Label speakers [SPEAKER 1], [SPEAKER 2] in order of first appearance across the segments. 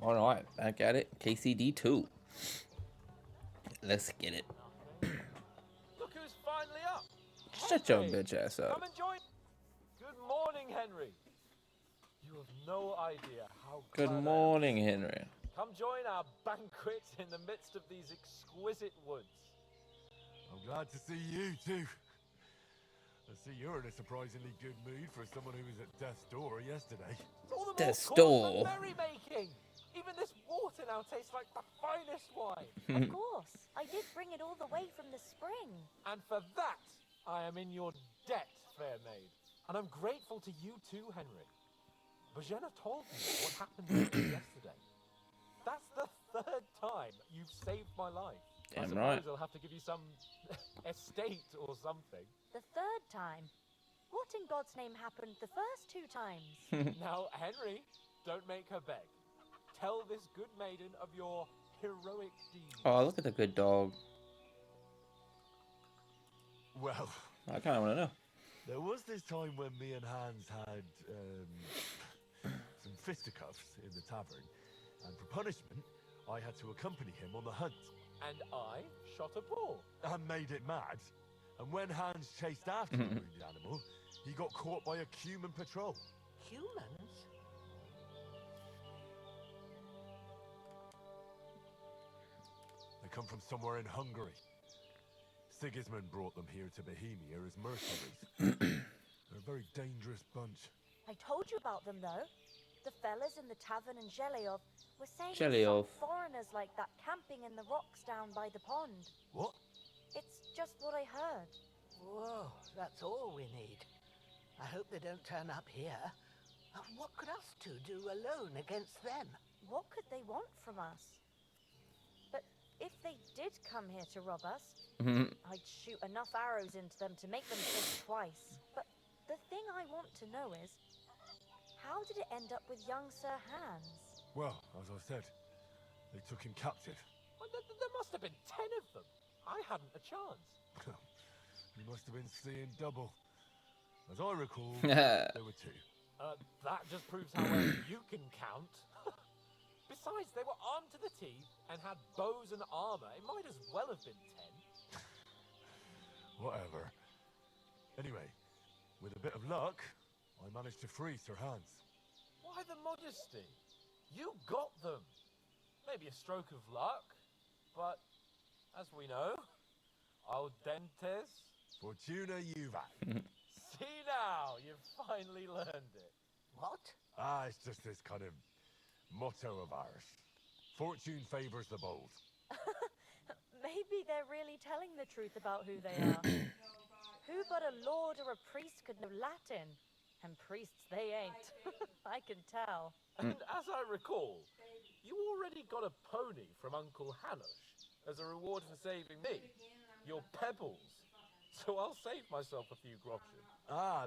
[SPEAKER 1] All right, back at it. KCD2. Let's get it.
[SPEAKER 2] Look who's finally up.
[SPEAKER 1] Shut your
[SPEAKER 2] Henry,
[SPEAKER 1] bitch ass up.
[SPEAKER 2] come and join. Good morning, Henry. You have no idea how
[SPEAKER 1] Good
[SPEAKER 2] glad
[SPEAKER 1] morning,
[SPEAKER 2] I am.
[SPEAKER 1] Henry.
[SPEAKER 2] Come join our banquet in the midst of these exquisite woods.
[SPEAKER 3] I'm glad to see you too. I see you're in a surprisingly good mood for someone who was at death's door yesterday.
[SPEAKER 2] It's all the more
[SPEAKER 1] Death's
[SPEAKER 2] cause
[SPEAKER 1] door.
[SPEAKER 2] for merrymaking. Even this water now tastes like the finest wine.
[SPEAKER 4] Of course. I did bring it all the way from the spring.
[SPEAKER 2] And for that, I am in your debt, fair maid. And I'm grateful to you too, Henry. Bojena told me what happened to you yesterday. That's the third time you've saved my life. I
[SPEAKER 1] Damn
[SPEAKER 2] suppose
[SPEAKER 1] right.
[SPEAKER 2] I'll have to give you some estate or something.
[SPEAKER 4] The third time. What in God's name happened the first two times?
[SPEAKER 2] Now, Henry, don't make her beg. Tell this good maiden of your heroic deeds.
[SPEAKER 1] Oh, look at the good dog.
[SPEAKER 3] Well,
[SPEAKER 1] I kind of want to know.
[SPEAKER 3] there was this time when me and Hans had some fisticuffs in the tavern, and for punishment, I had to accompany him on the hunt.
[SPEAKER 2] And I shot a bull.
[SPEAKER 3] And made it mad. And when Hans chased after the wounded animal, he got caught by a human patrol.
[SPEAKER 5] Humans?
[SPEAKER 3] They come from somewhere in Hungary. Sigismund brought them here to Bohemia as mercenaries. They're a very dangerous bunch.
[SPEAKER 4] I told you about them though. The fellas in the tavern in Zhelyov were saying
[SPEAKER 1] Zhelyov.
[SPEAKER 4] some foreigners like that camping in the rocks down by the pond.
[SPEAKER 3] What?
[SPEAKER 4] It's just what I heard.
[SPEAKER 5] Whoa, that's all we need. I hope they don't turn up here. What could us two do alone against them?
[SPEAKER 4] What could they want from us? But if they did come here to rob us, I'd shoot enough arrows into them to make them think twice. But the thing I want to know is, how did it end up with young Sir Hans?
[SPEAKER 3] Well, as I said, they took him captive.
[SPEAKER 2] Well, there must have been 10 of them. I hadn't a chance.
[SPEAKER 3] You must have been seeing double. As I recall, there were 2.
[SPEAKER 2] That just proves how well you can count. Besides, they were armed to the teeth and had bows and armor. It might as well have been 10.
[SPEAKER 3] Whatever. Anyway, with a bit of luck, I managed to free Sir Hans.
[SPEAKER 2] Why the modesty? You got them. Maybe a stroke of luck, but as we know, al dentes.
[SPEAKER 3] Fortuna juvat.
[SPEAKER 2] See now, you've finally learned it.
[SPEAKER 5] What?
[SPEAKER 3] It's just this kind of motto of ours. Fortune favors the bold.
[SPEAKER 4] Maybe they're really telling the truth about who they are. Who but a lord or a priest could know Latin? And priests they ain't. I can tell.
[SPEAKER 2] And as I recall, you already got a pony from Uncle Hanush as a reward for saving me. Your pebbles. So I'll save myself a few groschen.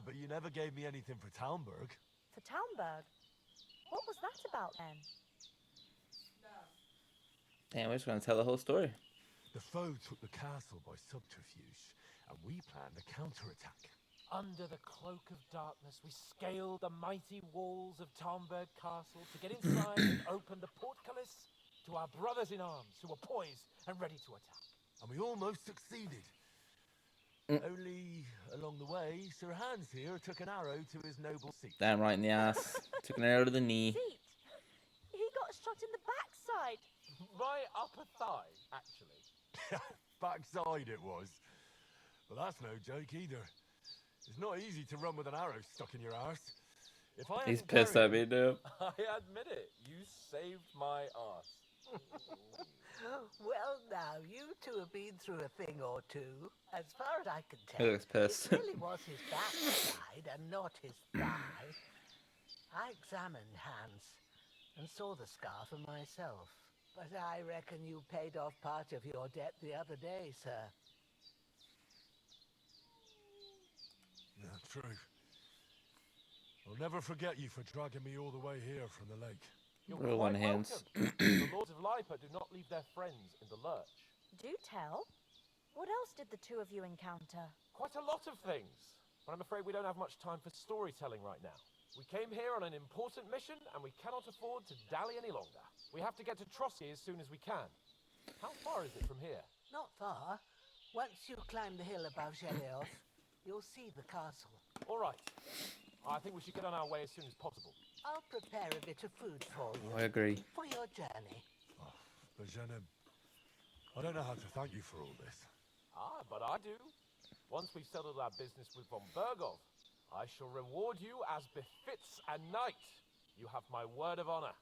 [SPEAKER 3] But you never gave me anything for Talmberg.
[SPEAKER 4] For Townberg? What was that about then?
[SPEAKER 1] Damn, we're just gonna tell the whole story.
[SPEAKER 3] The foe took the castle by subterfuge, and we planned a counterattack.
[SPEAKER 2] Under the cloak of darkness, we scaled the mighty walls of Talmberg Castle to get inside and open the portcullis to our brothers in arms who were poised and ready to attack.
[SPEAKER 3] And we almost succeeded. Only, along the way, Sir Hans here took an arrow to his noble seat.
[SPEAKER 1] Damn right in the ass. Took an arrow to the knee.
[SPEAKER 4] Seat! He got shot in the backside!
[SPEAKER 2] My upper thigh, actually.
[SPEAKER 3] Backside it was. But that's no joke either. It's not easy to run with an arrow stuck in your arse. If I
[SPEAKER 1] He's
[SPEAKER 3] hadn't
[SPEAKER 1] pissed at
[SPEAKER 3] carried
[SPEAKER 1] me,
[SPEAKER 3] him-
[SPEAKER 1] dude.
[SPEAKER 2] I admit it, you saved my ass.
[SPEAKER 5] Well, now, you two have been through a thing or two. As far as I can
[SPEAKER 1] He
[SPEAKER 5] tell,
[SPEAKER 1] looks pissed.
[SPEAKER 5] it really was his backside and not his thigh. I examined Hans and saw the scar for myself. But I reckon you paid off part of your debt the other day, sir.
[SPEAKER 3] Yeah, true. I'll never forget you for dragging me all the way here from the lake.
[SPEAKER 2] You're
[SPEAKER 1] Real one
[SPEAKER 2] quite
[SPEAKER 1] hands.
[SPEAKER 2] welcome. The Lords of Lipa do not leave their friends in the lurch.
[SPEAKER 4] Do tell. What else did the two of you encounter?
[SPEAKER 2] Quite a lot of things. But I'm afraid we don't have much time for storytelling right now. We came here on an important mission, and we cannot afford to dally any longer. We have to get to Trotsky as soon as we can. How far is it from here?
[SPEAKER 5] Not far. Once you climb the hill above Gelios, you'll see the castle.
[SPEAKER 2] All right. I think we should get on our way as soon as possible.
[SPEAKER 5] I'll prepare a bit of food for you.
[SPEAKER 1] I agree.
[SPEAKER 5] For your journey.
[SPEAKER 3] Oh, Bajana, I don't know how to thank you for all this.
[SPEAKER 2] Ah, but I do. Once we've settled our business with von Bergov, I shall reward you as befits a knight. You have my word of honor.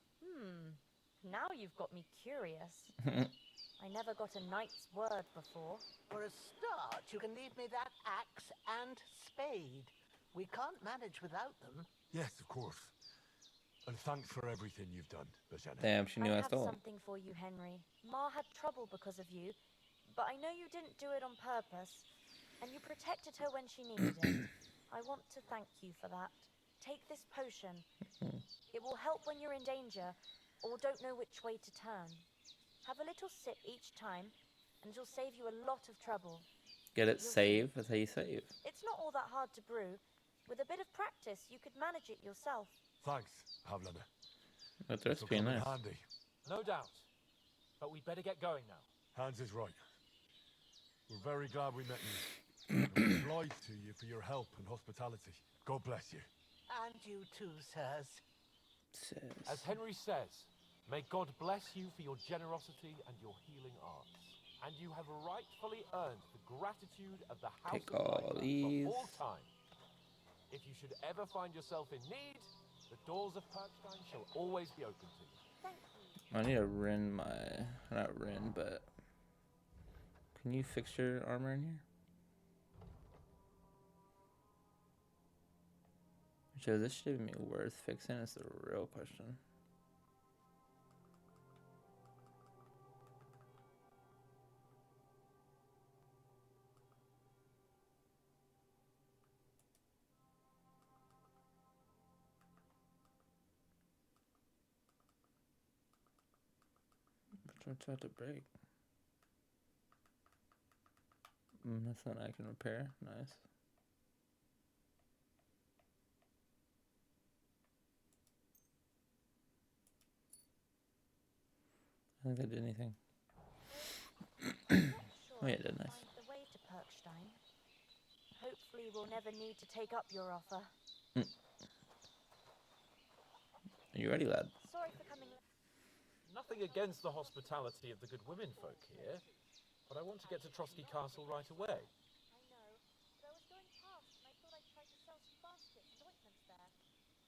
[SPEAKER 4] Now you've got me curious. I never got a knight's word before.
[SPEAKER 5] For a start, you can leave me that axe and spade. We can't manage without them.
[SPEAKER 3] Yes, of course. And thanks for everything you've done, Bajana.
[SPEAKER 1] Damn, she knew I
[SPEAKER 4] have
[SPEAKER 1] stole.
[SPEAKER 4] something for you, Henry. Ma had trouble because of you, but I know you didn't do it on purpose, and you protected her when she needed it. I want to thank you for that. Take this potion. It will help when you're in danger, or don't know which way to turn. Have a little sip each time, and it'll save you a lot of trouble.
[SPEAKER 1] Get it? Save. That's how you save.
[SPEAKER 4] It's not all that hard to brew. With a bit of practice, you could manage it yourself.
[SPEAKER 3] Thanks, Pavlana.
[SPEAKER 1] That's
[SPEAKER 3] This'll
[SPEAKER 1] recipe
[SPEAKER 3] come in
[SPEAKER 1] nice.
[SPEAKER 3] handy.
[SPEAKER 2] No doubt. But we'd better get going now.
[SPEAKER 3] Hans is right. We're very glad we met you. And we're obliged to you for your help and hospitality. God bless you.
[SPEAKER 5] And you too, sirs.
[SPEAKER 2] As Henry says, may God bless you for your generosity and your healing arts. And you have rightfully earned the gratitude of the House
[SPEAKER 1] Take
[SPEAKER 2] of
[SPEAKER 1] all
[SPEAKER 2] Light
[SPEAKER 1] these.
[SPEAKER 2] for all time. If you should ever find yourself in need, the doors of Perkstein shall always be open to you.
[SPEAKER 4] Thank you.
[SPEAKER 1] I need to rend my, not rend, but can you fix your armor in here? Joe, this should be worth fixing. Is the real question. What's about to break? That's one I can repair. Nice. I think I did anything.
[SPEAKER 4] I'm not sure
[SPEAKER 1] Oh, yeah,
[SPEAKER 4] I can
[SPEAKER 1] did nice.
[SPEAKER 4] find the way to Perkstein. Hopefully we'll never need to take up your offer.
[SPEAKER 1] Are you ready, lad?
[SPEAKER 4] Sorry for coming.
[SPEAKER 2] Nothing against the hospitality of the good women folk here, but I want to get to Trotsky Castle right away.
[SPEAKER 4] I know, but I was going past and I thought I'd try to sell some baskets and ointments there.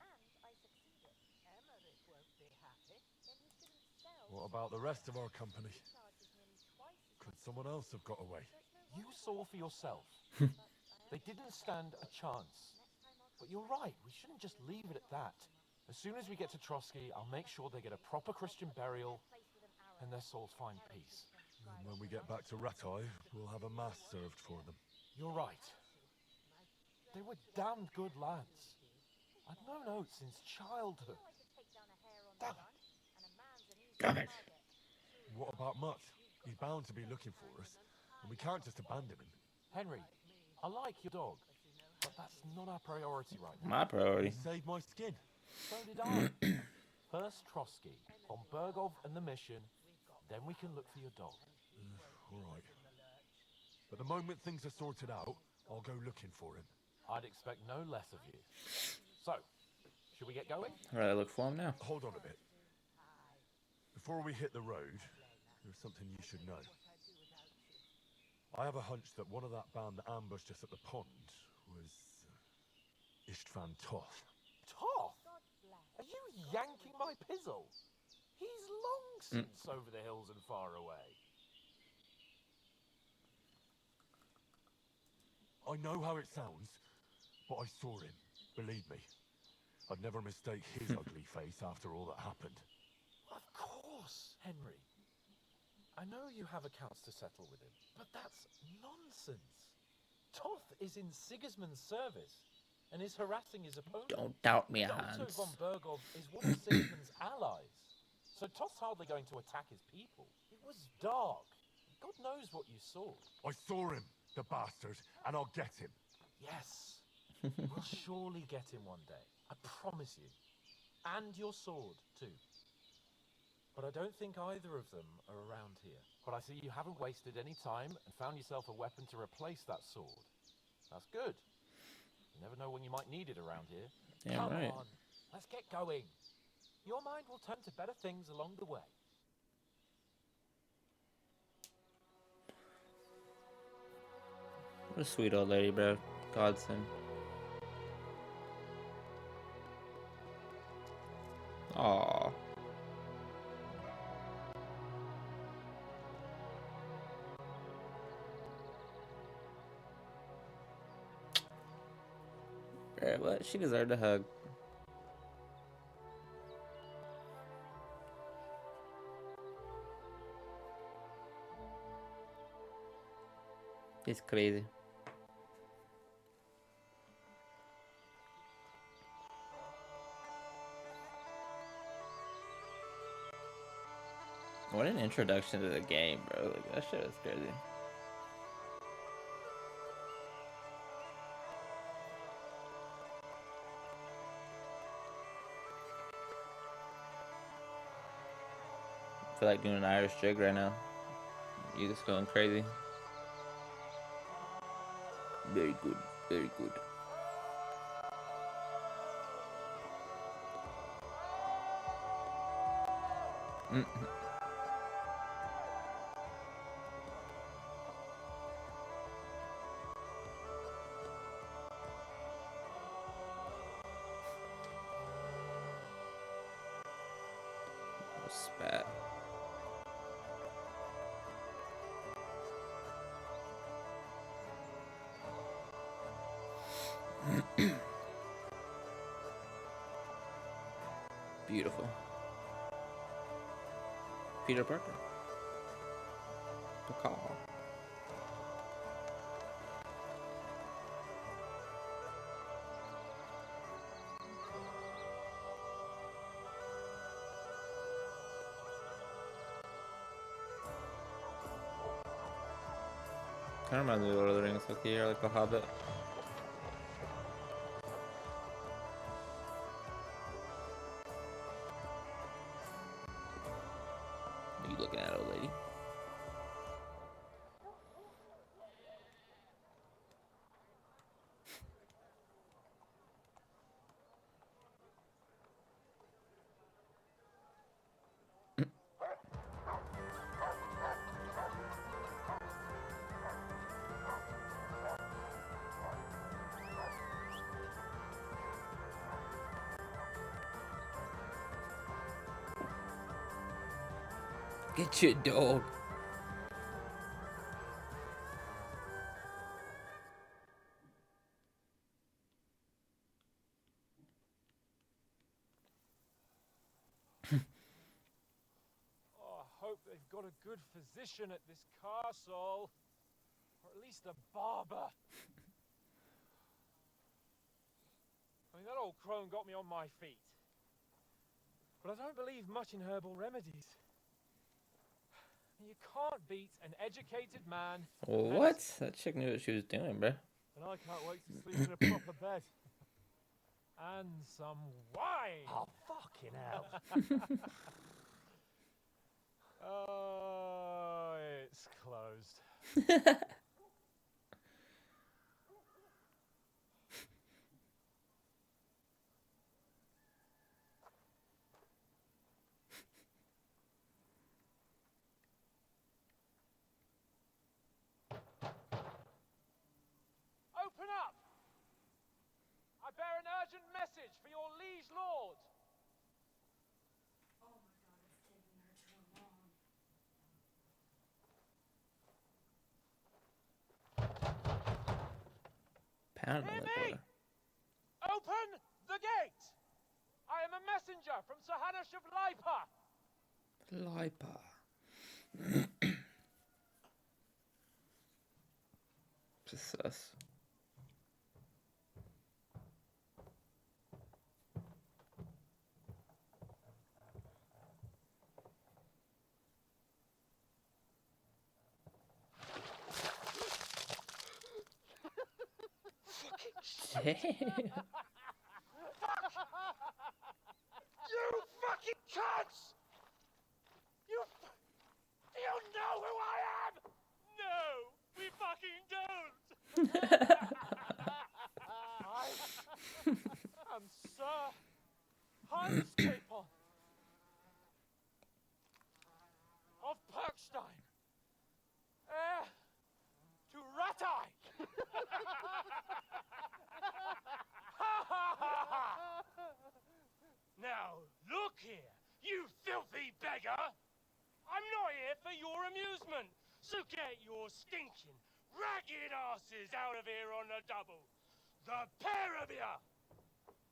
[SPEAKER 4] And I succeeded.
[SPEAKER 5] Emmerich won't be happy.
[SPEAKER 4] Then he shouldn't sell.
[SPEAKER 3] What about the rest of our company?
[SPEAKER 4] He charges nearly twice as
[SPEAKER 3] Could
[SPEAKER 4] much.
[SPEAKER 3] someone else have got away?
[SPEAKER 4] So it's no
[SPEAKER 2] You
[SPEAKER 4] wonder
[SPEAKER 2] saw
[SPEAKER 4] they're
[SPEAKER 2] for yourself.
[SPEAKER 4] but I
[SPEAKER 2] They didn't stand a chance.
[SPEAKER 4] next time I'll
[SPEAKER 2] But you're right, we shouldn't just leave it at that. As soon as we get to Trotsky, I'll make sure they get a proper Christian burial
[SPEAKER 4] place with an arrow.
[SPEAKER 2] and their souls find peace.
[SPEAKER 3] And when we get back to Ratai, we'll have a mass served for them.
[SPEAKER 2] You're right. They were damned good lads. I've known Oates since childhood.
[SPEAKER 4] I could take down a hare on the
[SPEAKER 2] Damn
[SPEAKER 4] run, and a man's an easy
[SPEAKER 1] Damn it.
[SPEAKER 4] target.
[SPEAKER 3] What about Mutt? He's bound to be looking for us, and we can't just abandon him.
[SPEAKER 2] Henry, I like your dog, but that's not our priority right now.
[SPEAKER 1] My priority.
[SPEAKER 3] He saved my skin.
[SPEAKER 2] So did I. First Trotsky, von Bergov and the mission, then we can look for your dog.
[SPEAKER 3] All right. But the moment things are sorted out, I'll go looking for him.
[SPEAKER 2] I'd expect no less of you. So, should we get going?
[SPEAKER 1] Alright, I look for him now.
[SPEAKER 3] Hold on a bit. Before we hit the road, there's something you should know. I have a hunch that one of that band that ambushed us at the pond was Istvan Toth.
[SPEAKER 2] Toth?
[SPEAKER 4] God bless.
[SPEAKER 2] Are you yanking my pizzle? He's long since over the hills and far away.
[SPEAKER 3] I know how it sounds, but I saw him. Believe me. I'd never mistake his ugly face after all that happened.
[SPEAKER 2] Of course, Henry. I know you have accounts to settle with him, but that's nonsense. Toth is in Sigismund's service and is harassing his opponent.
[SPEAKER 1] Don't doubt me,
[SPEAKER 2] Otto
[SPEAKER 1] Hans.
[SPEAKER 2] von Bergov is one of Sigismund's allies, so Toth's hardly going to attack his people. It was dark. God knows what you saw.
[SPEAKER 3] I saw him, the bastard, and I'll get him.
[SPEAKER 2] Yes, we'll surely get him one day. I promise you. And your sword, too. But I don't think either of them are around here. But I see you haven't wasted any time and found yourself a weapon to replace that sword. That's good. You never know when you might need it around here.
[SPEAKER 1] Damn
[SPEAKER 2] Come
[SPEAKER 1] right.
[SPEAKER 2] on, let's get going. Your mind will turn to better things along the way.
[SPEAKER 1] What a sweet old lady, bro. Godson. Aww. Bro, what? She deserved a hug. It's crazy. What an introduction to the game, bro. Like, that shit was crazy. I feel like doing an Irish jig right now. You just going crazy. Very good. Very good. Spat. Beautiful. Peter Parker. The call. Kind of reminds me of Lord of the Rings, like here, like The Hobbit. What are you looking at, old lady? Get your dog.
[SPEAKER 2] Oh, I hope they've got a good physician at this castle. Or at least a barber. I mean, that old crone got me on my feet. But I don't believe much in herbal remedies. You can't beat an educated man.
[SPEAKER 1] What? That chick knew what she was doing, bro.
[SPEAKER 2] And I can't wait to sleep in a proper bed. And some wine.
[SPEAKER 5] Oh, fucking hell.
[SPEAKER 2] Oh, it's closed. Open up! I bear an urgent message for your liege lord.
[SPEAKER 6] Oh my god, it's taking her too long.
[SPEAKER 1] Pound on
[SPEAKER 2] Hear
[SPEAKER 1] the
[SPEAKER 2] me!
[SPEAKER 1] door.
[SPEAKER 2] Open the gate! I am a messenger from Sir Hanush of Lipa.
[SPEAKER 1] Lipa. Sus. Damn.
[SPEAKER 2] fucking cunts! You know who I am? No, we fucking don't. I am Sir Hans Capon of Perkstein, heir to Ratai. Now, look here, you filthy beggar! I'm not here for your amusement, so get your stinking, ragged asses out of here on the double. The pair of you!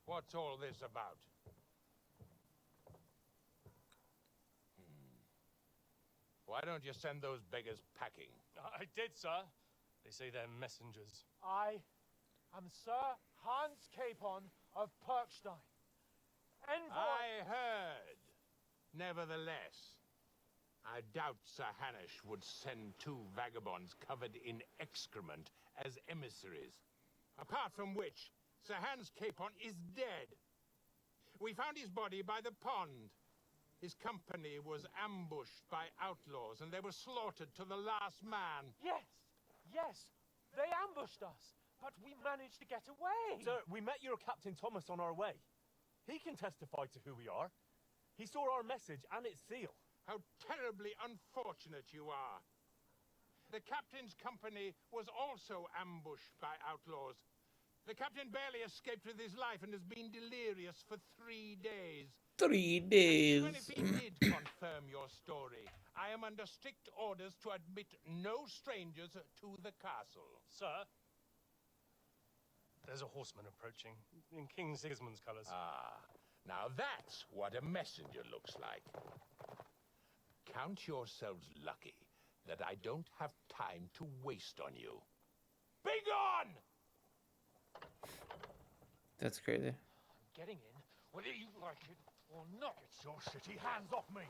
[SPEAKER 7] What's all this about? Why don't you send those beggars packing?
[SPEAKER 2] I did, sir. They say they're messengers. I am Sir Hans Capon of Perkstein. Envoy.
[SPEAKER 7] I heard. Nevertheless, I doubt Sir Hanush would send 2 vagabonds covered in excrement as emissaries. Apart from which, Sir Hans Capon is dead. We found his body by the pond. His company was ambushed by outlaws, and they were slaughtered to the last man.
[SPEAKER 2] Yes, they ambushed us, but we managed to get away.
[SPEAKER 8] Sir, we met your Captain Thomas on our way. He can testify to who we are. He saw our message and its seal.
[SPEAKER 7] How terribly unfortunate you are. The captain's company was also ambushed by outlaws. The captain barely escaped with his life and has been delirious for 3 days.
[SPEAKER 1] 3 days.
[SPEAKER 7] Even if he did confirm your story, I am under strict orders to admit no strangers to the castle.
[SPEAKER 2] Sir, there's a horseman approaching in King Sigismund's colours.
[SPEAKER 7] Ah, now that's what a messenger looks like. Count yourselves lucky that I don't have time to waste on you. Begone!
[SPEAKER 1] That's crazy.
[SPEAKER 2] Getting in, whether you like it or not.
[SPEAKER 3] Get your shitty hands off me!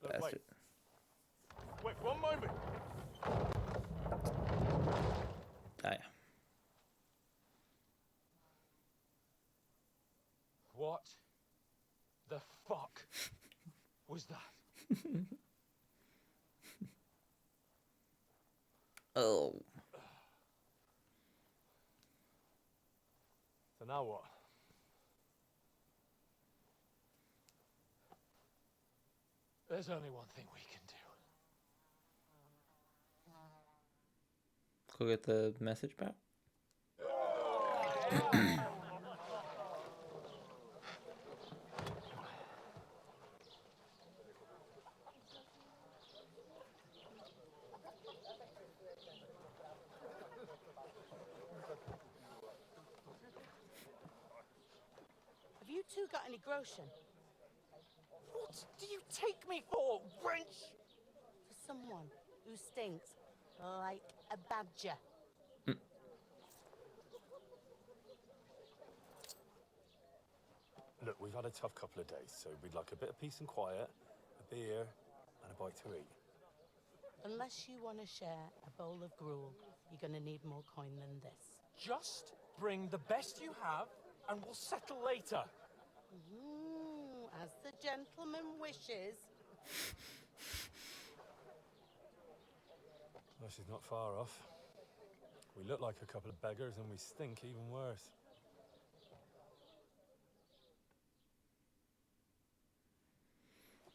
[SPEAKER 8] Look,
[SPEAKER 1] Bastard.
[SPEAKER 8] wait, one moment.
[SPEAKER 1] Ah, yeah.
[SPEAKER 2] What the fuck was that?
[SPEAKER 1] Oh.
[SPEAKER 8] So now what?
[SPEAKER 2] There's only one thing we can do.
[SPEAKER 1] Go get the message back.
[SPEAKER 5] Have you two got any groschen?
[SPEAKER 2] What do you take me for, wench?
[SPEAKER 5] For someone who stinks like a badger.
[SPEAKER 8] Look, we've had a tough couple of days, so we'd like a bit of peace and quiet, a beer, and a bite to eat.
[SPEAKER 5] Unless you want to share a bowl of gruel, you're going to need more coin than this.
[SPEAKER 2] Just bring the best you have, and we'll settle later.
[SPEAKER 5] As the gentleman wishes.
[SPEAKER 8] Well, she's not far off. We look like a couple of beggars, and we stink even worse.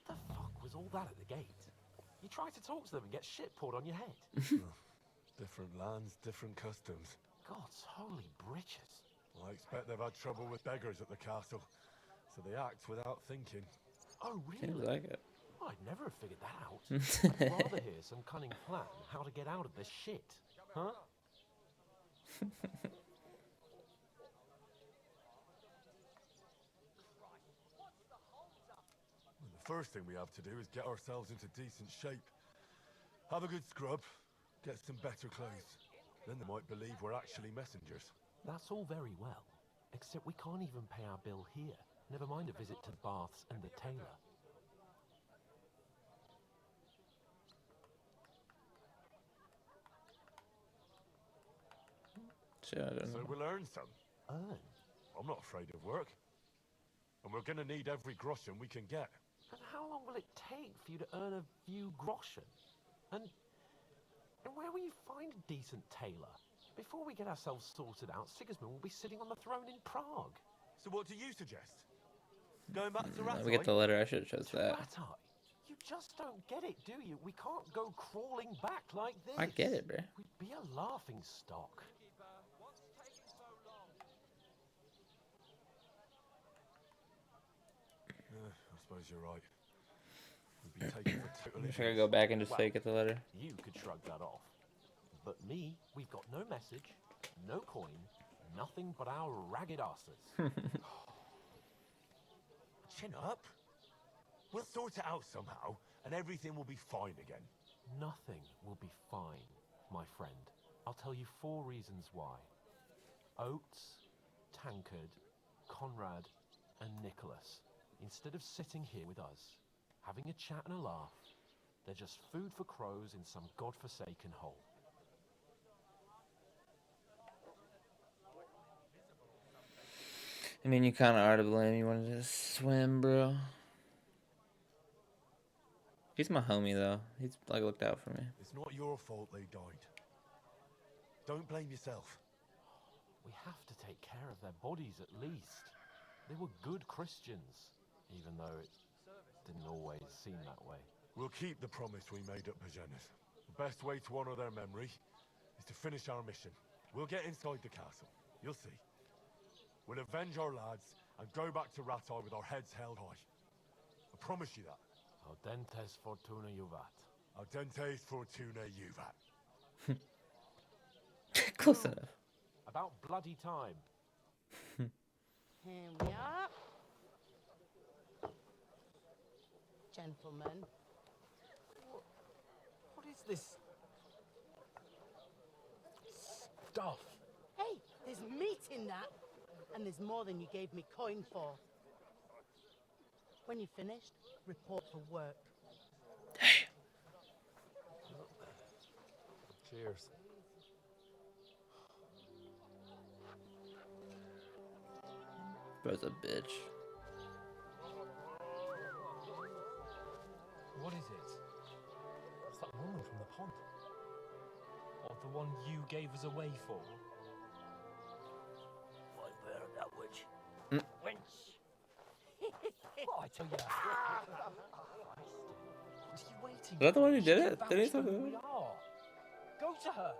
[SPEAKER 2] What the fuck was all that at the gate? You tried to talk to them and get shit poured on your head.
[SPEAKER 3] Different lands, different customs.
[SPEAKER 2] God's holy britches.
[SPEAKER 3] I expect they've had trouble with beggars at the castle, so they act without thinking.
[SPEAKER 2] Oh,
[SPEAKER 1] Seems
[SPEAKER 2] really?
[SPEAKER 1] like it.
[SPEAKER 2] I'd never have figured that out. I'd rather hear some cunning plan how to get out of this shit. Huh?
[SPEAKER 3] The first thing we have to do is get ourselves into decent shape. Have a good scrub, get some better clothes. Then they might believe we're actually messengers.
[SPEAKER 2] That's all very well, except we can't even pay our bill here. Never mind a visit to the baths and the tailor.
[SPEAKER 1] Shit, I don't
[SPEAKER 3] So
[SPEAKER 1] know.
[SPEAKER 3] we'll earn some.
[SPEAKER 2] earn.
[SPEAKER 3] I'm not afraid of work. And we're gonna need every groschen we can get.
[SPEAKER 2] And how long will it take for you to earn a few groschen? And where will you find a decent tailor? Before we get ourselves sorted out, Sigismund will be sitting on the throne in Prague.
[SPEAKER 3] So what do you suggest? Going back to
[SPEAKER 1] Let me get the
[SPEAKER 3] Rattay?
[SPEAKER 1] letter. I should have chose
[SPEAKER 2] To
[SPEAKER 1] that.
[SPEAKER 2] Rattay? You just don't get it, do you? We can't go crawling back like this.
[SPEAKER 1] I get it, bro.
[SPEAKER 2] We'd be a laughing stock.
[SPEAKER 3] I suppose you're right. We'd be taken for total
[SPEAKER 1] I wish I could
[SPEAKER 3] idiots.
[SPEAKER 1] go back and just say get the letter.
[SPEAKER 2] You could shrug that off. But me, we've got no message, no coin, nothing but our ragged asses.
[SPEAKER 3] Chin up. We'll sort it out somehow, and everything will be fine again.
[SPEAKER 2] Nothing will be fine, my friend. I'll tell you 4 reasons why. Oates, Tankard, Conrad, and Nicholas, instead of sitting here with us, having a chat and a laugh, they're just food for crows in some godforsaken hole.
[SPEAKER 1] I mean, you kind of are to blame. You wanted to swim, bro. He's my homie, though. He's, like, looked out for me.
[SPEAKER 3] It's not your fault they died. Don't blame yourself.
[SPEAKER 2] We have to take care of their bodies at least. They were good Christians, even though it didn't always seem that way.
[SPEAKER 3] We'll keep the promise we made at Pagenis. The best way to honor their memory is to finish our mission. We'll get inside the castle. You'll see. We'll avenge our lads and go back to Rattay with our heads held high. I promise you that.
[SPEAKER 2] Audentes fortuna juvat.
[SPEAKER 3] Audentes fortuna juvat.
[SPEAKER 1] Close enough.
[SPEAKER 2] About bloody time.
[SPEAKER 9] Here we are. Gentlemen.
[SPEAKER 2] What is this stuff?
[SPEAKER 9] Hey, there's meat in that. And there's more than you gave me coin for. When you're finished, report for work.
[SPEAKER 2] Cheers.
[SPEAKER 1] Bro's a bitch.
[SPEAKER 8] What is it? It's that woman from the pond. Or the one you gave us away for.
[SPEAKER 5] I bear that witch.
[SPEAKER 8] Wench! What I tell you? What are you waiting
[SPEAKER 1] Is that the one who
[SPEAKER 8] for?
[SPEAKER 1] did
[SPEAKER 8] She
[SPEAKER 1] it?
[SPEAKER 8] can
[SPEAKER 1] Did he
[SPEAKER 8] vouch for
[SPEAKER 1] talk
[SPEAKER 8] who
[SPEAKER 1] about
[SPEAKER 8] we
[SPEAKER 1] it?
[SPEAKER 8] are. Go to her.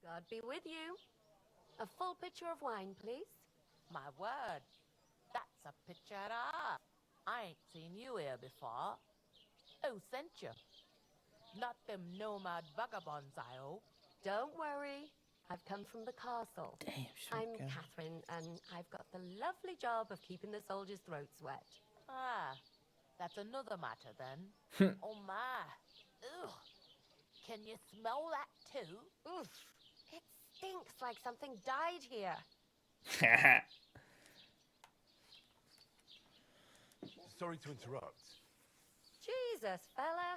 [SPEAKER 10] God be with you. A full pitcher of wine, please.
[SPEAKER 11] My word, that's a picture of. I ain't seen you here before. Who sent you? Not them nomad vagabonds, I hope.
[SPEAKER 10] Don't worry. I've come from the castle.
[SPEAKER 1] Damn, she's
[SPEAKER 10] I'm
[SPEAKER 1] okay.
[SPEAKER 10] Catherine, and I've got the lovely job of keeping the soldiers' throats wet.
[SPEAKER 11] Ah, that's another matter then. Oh my. Ugh. Can you smell that too?
[SPEAKER 10] Oof. It stinks like something died here.
[SPEAKER 3] Sorry to interrupt.
[SPEAKER 10] Jesus, fella.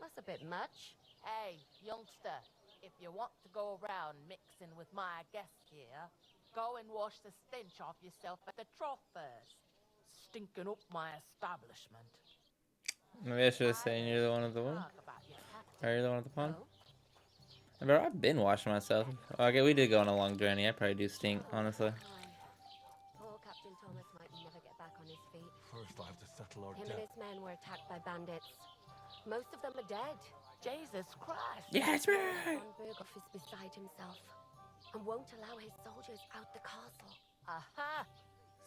[SPEAKER 10] That's a bit much.
[SPEAKER 11] Hey, youngster, if you want to go around mixing with my guests here, go and wash the stench off yourself at the trough first. Stinking up my establishment.
[SPEAKER 1] Maybe I should have said you're the one at the one.
[SPEAKER 11] Talk about your captain.
[SPEAKER 1] Or you're the one at the pond.
[SPEAKER 10] Oh.
[SPEAKER 1] Bro, I've been washing myself. Okay, we did go on a long journey. I probably do stink, honestly.
[SPEAKER 10] Poor Captain Thomas might never get back on his feet.
[SPEAKER 3] First, I have to settle our
[SPEAKER 10] Him and
[SPEAKER 3] debt.
[SPEAKER 10] his men were attacked by bandits. Most of them are dead.
[SPEAKER 11] Jesus Christ.
[SPEAKER 1] Yeah, it's right.
[SPEAKER 10] Von Berghoff is beside himself and won't allow his soldiers out the castle.
[SPEAKER 11] Aha!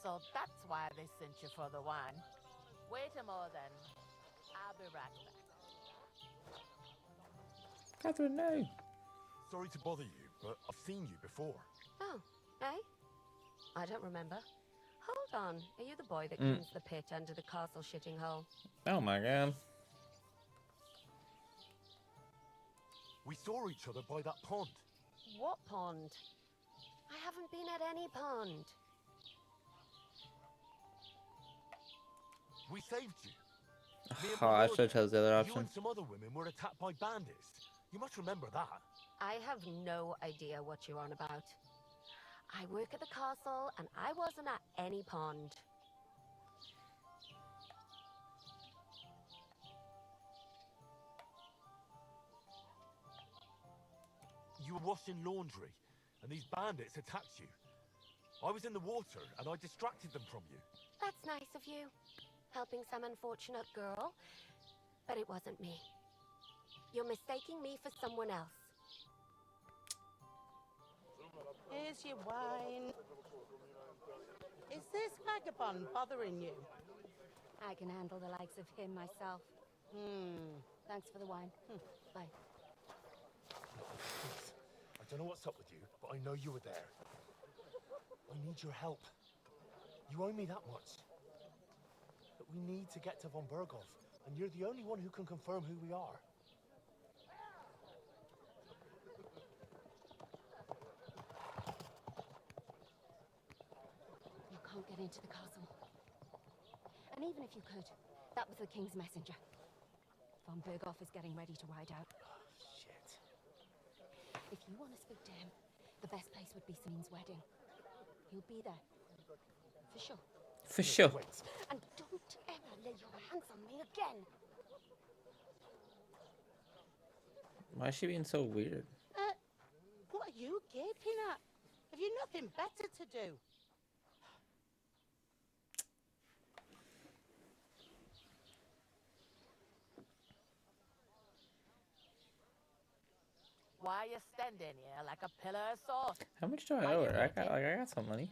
[SPEAKER 11] So that's why they sent you for the wine. Wait a moment then. I'll be right back.
[SPEAKER 1] Catherine, no.
[SPEAKER 3] Sorry to bother you, but I've seen you before.
[SPEAKER 10] Oh, eh? I don't remember. Hold on. Are you the boy that cleans the pit under the castle shitting hole?
[SPEAKER 1] Oh my god.
[SPEAKER 3] We saw each other by that pond.
[SPEAKER 10] What pond? I haven't been at any pond.
[SPEAKER 3] We saved you. Me and
[SPEAKER 1] Oh,
[SPEAKER 3] my
[SPEAKER 1] I
[SPEAKER 3] lord
[SPEAKER 1] should have
[SPEAKER 3] there,
[SPEAKER 1] chose the other
[SPEAKER 3] you
[SPEAKER 1] option.
[SPEAKER 3] and some other women were attacked by bandits. You must remember that.
[SPEAKER 10] I have no idea what you're on about. I work at the castle, and I wasn't at any pond.
[SPEAKER 3] You were washing laundry, and these bandits attacked you. I was in the water, and I distracted them from you.
[SPEAKER 10] That's nice of you, helping some unfortunate girl, but it wasn't me. You're mistaking me for someone else.
[SPEAKER 9] Here's your wine. Is this vagabond bothering you?
[SPEAKER 10] I can handle the likes of him myself. Thanks for the wine. Bye.
[SPEAKER 8] Please, I don't know what's up with you, but I know you were there. I need your help. You owe me that much. But we need to get to von Berghoff, and you're the only one who can confirm who we are.
[SPEAKER 10] You can't get into the castle. And even if you could, that was the king's messenger. Von Berghoff is getting ready to ride out.
[SPEAKER 8] Shit.
[SPEAKER 10] If you want to speak to him, the best place would be Samin's wedding. He'll be there. For sure.
[SPEAKER 1] For sure.
[SPEAKER 8] Wait.
[SPEAKER 10] And don't ever lay your hands on me again.
[SPEAKER 1] Why is she being so weird?
[SPEAKER 9] What are you gaping at? Have you nothing better to do?
[SPEAKER 11] Why you standing here like a pillar of salt?
[SPEAKER 1] How much do I
[SPEAKER 11] Why
[SPEAKER 1] owe
[SPEAKER 11] you
[SPEAKER 1] her? I
[SPEAKER 11] waiting?
[SPEAKER 1] got some money.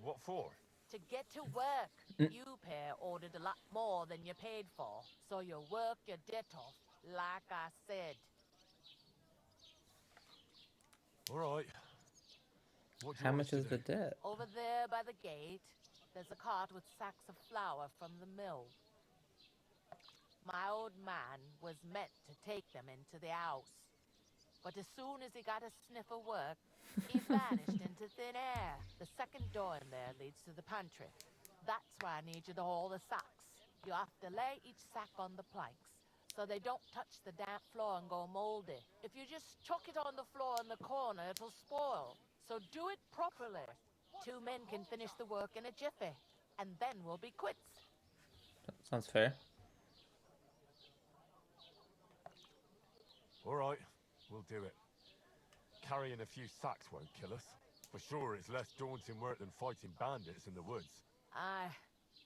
[SPEAKER 3] What for?
[SPEAKER 11] To get to work. You pair ordered a lot more than you paid for, so you work your debt off, like I said.
[SPEAKER 3] All right. What do you
[SPEAKER 1] How
[SPEAKER 3] want
[SPEAKER 1] much
[SPEAKER 3] us
[SPEAKER 1] is
[SPEAKER 3] to
[SPEAKER 1] the
[SPEAKER 3] do?
[SPEAKER 1] debt?
[SPEAKER 11] Over there by the gate, there's a cart with sacks of flour from the mill. My old man was meant to take them into the house. But as soon as he got a sniff of work, he vanished into thin air. The second door in there leads to the pantry. That's where I need you to haul the sacks. You have to lay each sack on the planks so they don't touch the damp floor and go moldy. If you just chuck it on the floor in the corner, it'll spoil. So do it properly. 2 men can finish the work in a jiffy, and then we'll be quits.
[SPEAKER 1] Sounds fair.
[SPEAKER 3] All right, we'll do it. Carrying a few sacks won't kill us. For sure, it's less daunting work than fighting bandits in the woods.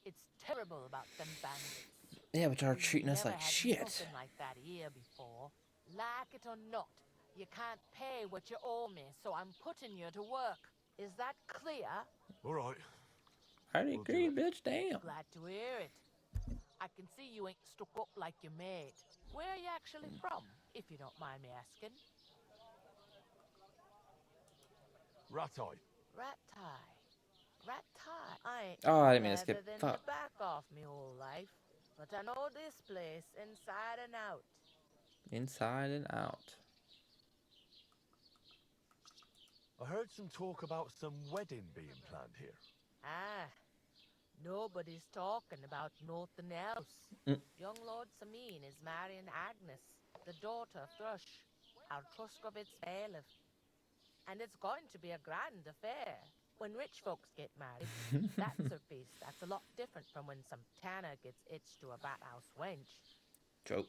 [SPEAKER 11] It's terrible about them bandits.
[SPEAKER 1] Yeah, but y'all
[SPEAKER 11] We've
[SPEAKER 1] treating us
[SPEAKER 11] never
[SPEAKER 1] like
[SPEAKER 11] had
[SPEAKER 1] shit.
[SPEAKER 11] Nothing like that here before. Like it or not, you can't pay what you owe me, so I'm putting you to work. Is that clear?
[SPEAKER 3] All right.
[SPEAKER 1] I already
[SPEAKER 3] We'll do
[SPEAKER 1] agreed,
[SPEAKER 3] it.
[SPEAKER 1] bitch. Damn.
[SPEAKER 11] Glad to hear it. I can see you ain't stuck up like your mate. Where are you actually from, if you don't mind me asking?
[SPEAKER 3] Rat-eye.
[SPEAKER 11] Rat-tie. I ain't
[SPEAKER 1] Oh, I didn't mean to
[SPEAKER 11] better
[SPEAKER 1] skip.
[SPEAKER 11] than
[SPEAKER 1] Fuck.
[SPEAKER 11] the back off me whole life. But I know this place inside and out.
[SPEAKER 1] Inside and out.
[SPEAKER 3] I heard some talk about some wedding being planned here.
[SPEAKER 11] Nobody's talking about nothing else. Young Lord Samin is marrying Agnes, the daughter of Thrush, our Truscovitz bailiff. And it's going to be a grand affair. When rich folks get married, that's a feast. That's a lot different from when some tanner gets hitched to a bathouse wench.
[SPEAKER 1] Joke.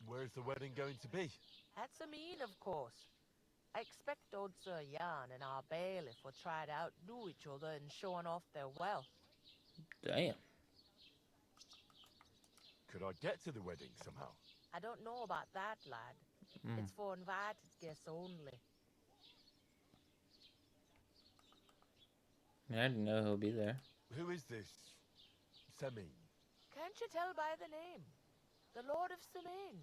[SPEAKER 3] Where's the wedding going to be?
[SPEAKER 11] At Samin, of course. I expect old Sir Jan and our bailiff will try to outdo each other in showing off their wealth.
[SPEAKER 1] Damn.
[SPEAKER 3] Could I get to the wedding somehow?
[SPEAKER 11] I don't know about that, lad. It's for invited guests only.
[SPEAKER 1] I didn't know he'll be there.
[SPEAKER 3] Who is this Samin?
[SPEAKER 11] Can't you tell by the name? The Lord of Samin.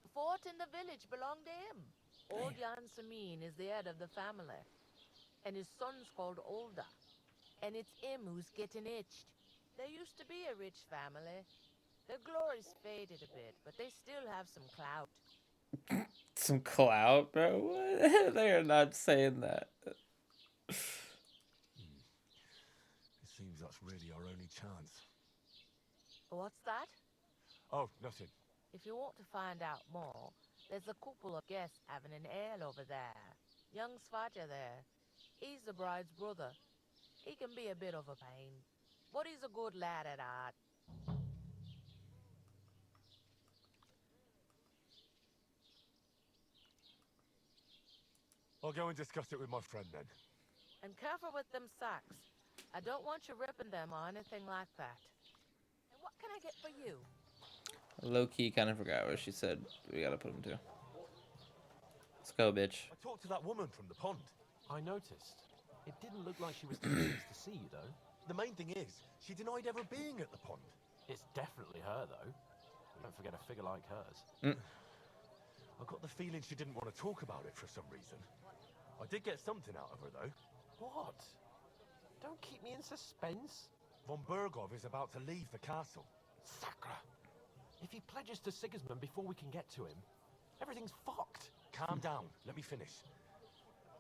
[SPEAKER 11] The fort in the village belonged to him. Old Jan Samin is the head of the family. And his son's called Olda. And it's him who's getting itched. There used to be a rich family. Their glory's faded a bit, but they still have some clout.
[SPEAKER 1] some clout, bro. What? They are not saying that.
[SPEAKER 3] It seems that's really our only chance.
[SPEAKER 11] What's that?
[SPEAKER 3] Oh, nothing.
[SPEAKER 11] If you want to find out more, there's a couple of guests having an ale over there. Young Svaja there. He's the bride's brother. He can be a bit of a pain, but he's a good lad at heart.
[SPEAKER 3] I'll go and discuss it with my friend then.
[SPEAKER 11] And careful with them sacks. I don't want you ripping them or anything like that. And what can I get for you?
[SPEAKER 1] Low key, kind of forgot what she said. We gotta put him to. Let's go, bitch.
[SPEAKER 3] I talked to that woman from the pond.
[SPEAKER 2] I noticed. It didn't look like she was too pleased to see you, though.
[SPEAKER 3] The main thing is, she denied ever being at the pond.
[SPEAKER 2] It's definitely her, though. Don't forget a figure like hers.
[SPEAKER 3] I got the feeling she didn't want to talk about it for some reason. I did get something out of her, though.
[SPEAKER 2] What? Don't keep me in suspense.
[SPEAKER 3] Von Bergov is about to leave the castle.
[SPEAKER 2] Sacre! If he pledges to Sigismund before we can get to him, everything's fucked.
[SPEAKER 3] Calm down. Let me finish.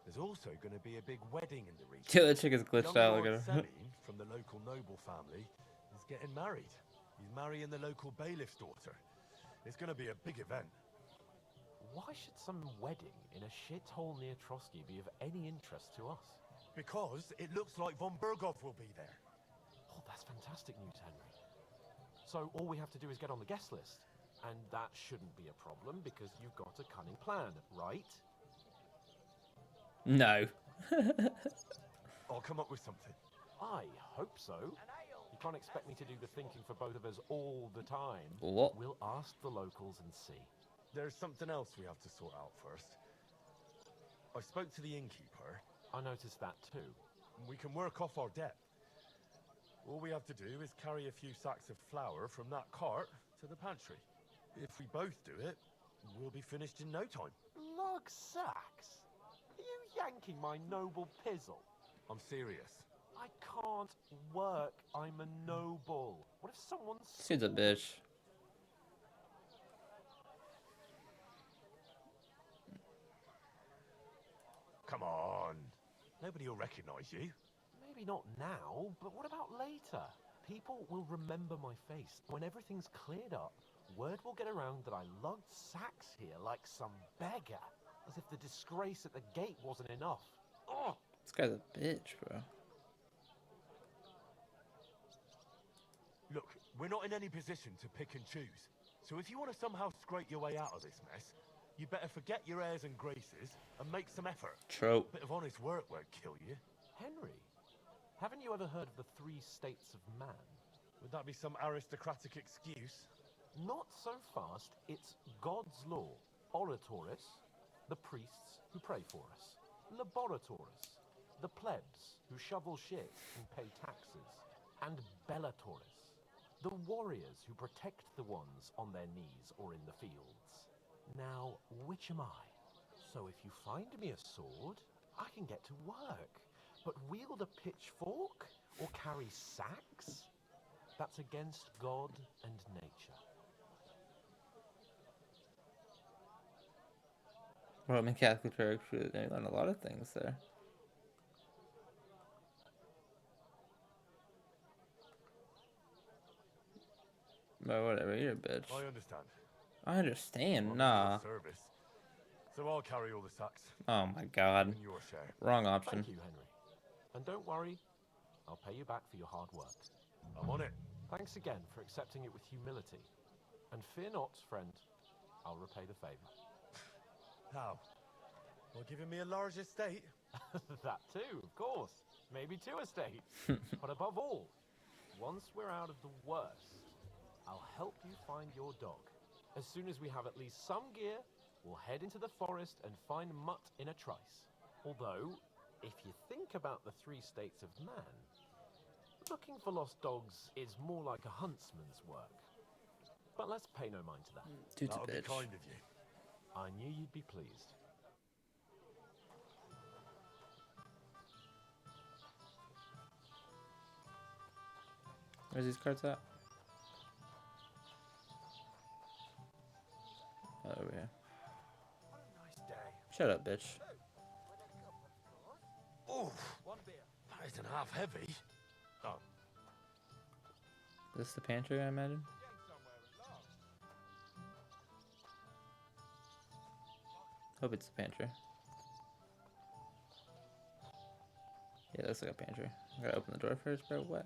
[SPEAKER 3] There's also going to be a big wedding in the region.
[SPEAKER 1] Yeah, that chick is glitched out. Look
[SPEAKER 3] Lord
[SPEAKER 1] at her.
[SPEAKER 3] Selene, from the local noble family, is getting married. He's marrying the local bailiff's daughter. It's going to be a big event.
[SPEAKER 2] Why should some wedding in a shithole near Trotsky be of any interest to us?
[SPEAKER 3] Because it looks like Von Bergov will be there.
[SPEAKER 2] Oh, that's fantastic news, Henry. So all we have to do is get on the guest list. And that shouldn't be a problem because you've got a cunning plan, right?
[SPEAKER 1] No.
[SPEAKER 3] I'll come up with something.
[SPEAKER 2] I hope so. You can't expect me to do the thinking for both of us all the time.
[SPEAKER 1] What?
[SPEAKER 2] We'll ask the locals and see.
[SPEAKER 3] There's something else we have to sort out first. I spoke to the innkeeper.
[SPEAKER 2] I noticed that too.
[SPEAKER 3] We can work off our debt. All we have to do is carry a few sacks of flour from that cart to the pantry. If we both do it, we'll be finished in no time.
[SPEAKER 2] Lug sacks? Are you yanking my noble pizzle?
[SPEAKER 3] I'm serious.
[SPEAKER 2] I can't work. I'm a noble. What if someone's...
[SPEAKER 1] She's a bitch.
[SPEAKER 3] Come on. Nobody will recognize you.
[SPEAKER 2] Maybe not now, but what about later? People will remember my face. When everything's cleared up, word will get around that I lugged sacks here like some beggar. As if the disgrace at the gate wasn't enough. Oh!
[SPEAKER 1] This guy's a bitch, bro.
[SPEAKER 3] Look, we're not in any position to pick and choose. So if you want to somehow scrape your way out of this mess, you better forget your airs and graces and make some effort.
[SPEAKER 1] True.
[SPEAKER 3] A bit of honest work won't kill you.
[SPEAKER 2] Henry, haven't you ever heard of the 3 states of man?
[SPEAKER 3] Would that be some aristocratic excuse?
[SPEAKER 2] Not so fast. It's God's law. Oratoris, the priests who pray for us. Laboratoris, the plebs who shovel shit and pay taxes. And Bellatoris, the warriors who protect the ones on their knees or in the fields. Now, which am I? So if you find me a sword, I can get to work. But wield a pitchfork or carry sacks? That's against God and nature.
[SPEAKER 1] Roman Catholic Church, they learn a lot of things there. But whatever, you're a bitch.
[SPEAKER 3] I understand.
[SPEAKER 1] I understand,
[SPEAKER 3] I'm
[SPEAKER 1] nah.
[SPEAKER 3] in your service. So I'll carry all the sacks.
[SPEAKER 1] Oh my god.
[SPEAKER 3] And your share.
[SPEAKER 1] Wrong option.
[SPEAKER 2] Thank you, Henry. And don't worry, I'll pay you back for your hard work.
[SPEAKER 3] I'm on it.
[SPEAKER 2] Thanks again for accepting it with humility. And fear not, friend, I'll repay the favor.
[SPEAKER 3] How? Well, giving me a large estate?
[SPEAKER 2] That too, of course. Maybe 2 estates. But above all, once we're out of the worst, I'll help you find your dog. As soon as we have at least some gear, we'll head into the forest and find Mutt in a trice. Although, if you think about the 3 states of man, looking for lost dogs is more like a huntsman's work. But let's pay no mind to that.
[SPEAKER 1] Dude's a
[SPEAKER 3] That'll be
[SPEAKER 1] bitch.
[SPEAKER 3] kind of you.
[SPEAKER 2] I knew you'd be pleased.
[SPEAKER 1] Where's these cards at? Oh, over here. Shut up, bitch.
[SPEAKER 3] Oh, that isn't half heavy. Oh,
[SPEAKER 1] Is this the pantry, I imagine? Hope it's the pantry. Yeah, it looks like a pantry. I gotta open the door first, bro. What?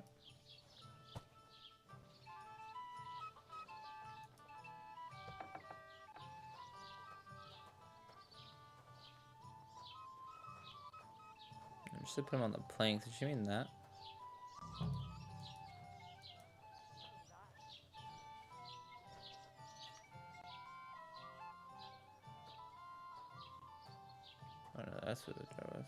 [SPEAKER 1] I'm just gonna put him on the planks. Did you mean that? Oh no, that's what the door was.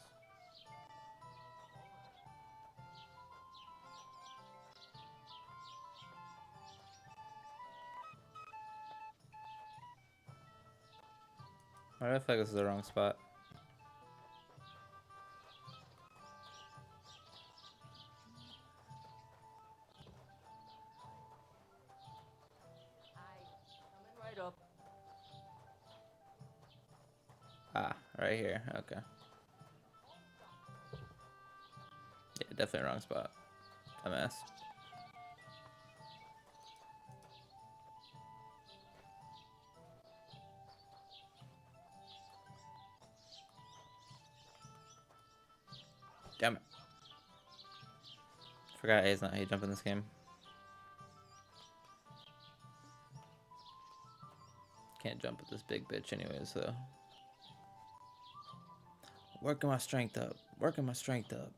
[SPEAKER 1] Why do I feel like this is the wrong spot?
[SPEAKER 11] Coming right up.
[SPEAKER 1] Ah, right here. Okay. Yeah, definitely wrong spot. Dumbass. Damn it. Forgot A is not how you jump in this game. Can't jump with this big bitch anyways, so. Working my strength up. Working my strength up.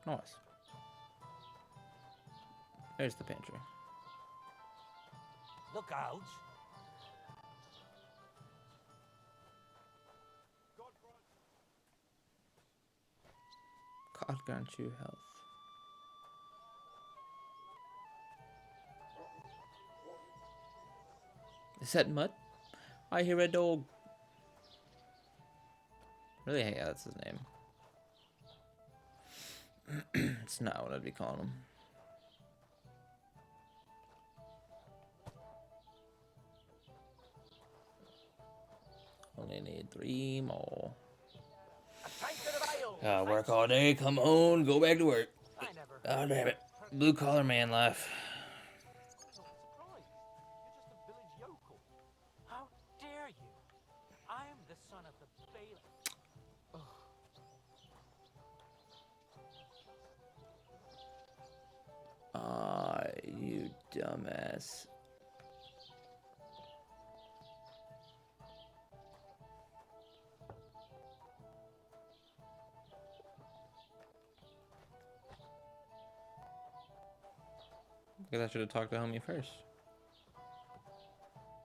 [SPEAKER 1] Nice. There's the pantry.
[SPEAKER 8] Look out!
[SPEAKER 1] God grant you health. Is that mud? I hear a dog. Really? Yeah, that's his name. It's not what I'd be calling him. Only need 3 more. Work all day, come home, go back to work. Oh, damn it. Blue collar man life.
[SPEAKER 2] How dare you? I am the son of the bailiff.
[SPEAKER 1] Ah, you dumbass. I guess I should have talked to homie first.